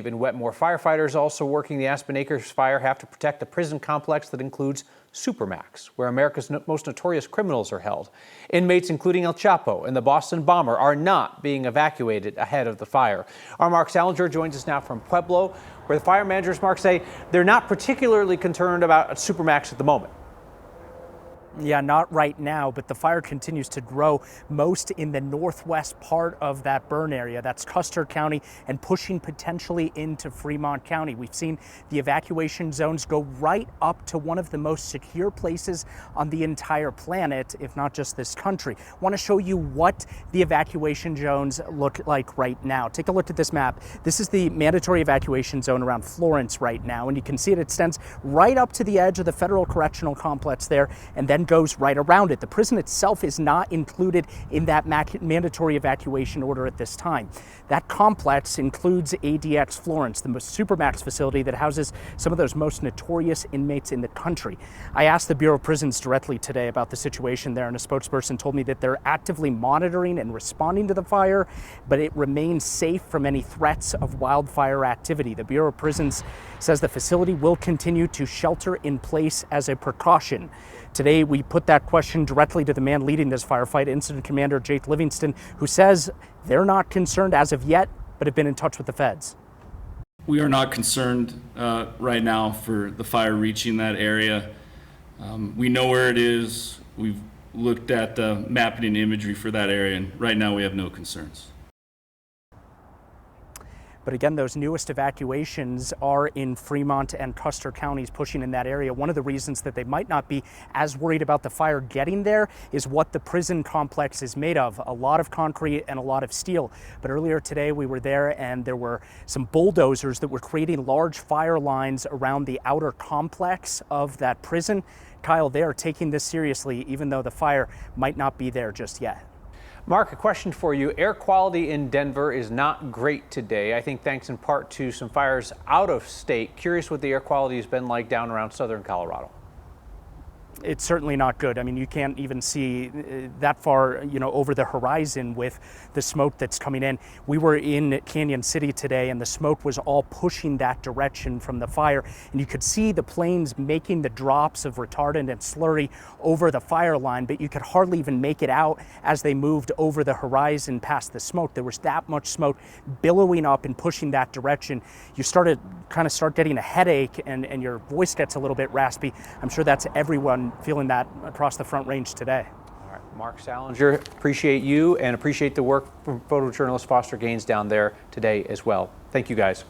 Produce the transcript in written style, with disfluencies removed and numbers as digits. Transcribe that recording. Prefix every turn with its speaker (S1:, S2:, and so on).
S1: In Wetmore, firefighters also working the Aspen Acres fire have to protect a prison complex that includes Supermax, where America's most notorious criminals are held. Inmates, including El Chapo and the Boston bomber, are not being evacuated ahead of the fire. Our Mark Salinger joins us now from Pueblo, where the fire managers, Mark, say they're not particularly concerned about Supermax at the moment.
S2: Yeah, not right now, but the fire continues to grow most in the northwest part of that burn area. That's Custer County and pushing potentially into Fremont County. We've seen the evacuation zones go right up to one of the most secure places on the entire planet, if not just this country. I want to show you what the evacuation zones look like right now. Take a look at this map. This is the mandatory evacuation zone around Florence right now, and you can see it extends right up to the edge of the federal correctional complex there, and then goes right around it. The prison itself is not included in that mandatory evacuation order at this time. That complex includes ADX Florence, the Supermax facility that houses some of those most notorious inmates in the country. I asked the Bureau of Prisons directly today about the situation there, and a spokesperson told me that they're actively monitoring and responding to the fire, but it remains safe from any threats of wildfire activity. The Bureau of Prisons says the facility will continue to shelter in place as a precaution. Today, we put that question directly to the man leading this firefight, Incident Commander Jake Livingston, who says they're not concerned as of yet, but have been in touch with the feds.
S3: We are not concerned right now for the fire reaching that area. We know where it is. We've looked at the mapping and imagery for that area, and right now we have no concerns.
S2: But again, those newest evacuations are in Fremont and Custer counties, pushing in that area. One of the reasons that they might not be as worried about the fire getting there is what the prison complex is made of. A lot of concrete and a lot of steel. But earlier today we were there, and there were some bulldozers that were creating large fire lines around the outer complex of that prison. Kyle, they are taking this seriously, even though the fire might not be there just yet.
S1: Mark, a question for you. Air quality in Denver is not great today, I think thanks in part to some fires out of state. Curious what the air quality has been like down around southern Colorado.
S2: It's certainly not good. I mean, you can't even see that far, over the horizon with the smoke that's coming in. We were in Canyon City today, and the smoke was all pushing that direction from the fire. And you could see the planes making the drops of retardant and slurry over the fire line, but you could hardly even make it out as they moved over the horizon past the smoke. There was that much smoke billowing up and pushing that direction. You start getting a headache, and your voice gets a little bit raspy. I'm sure that's everyone feeling that across the Front Range today.
S1: All right, Mark Salinger, appreciate you and appreciate the work from photojournalist Foster Gaines down there today as well. Thank you, guys.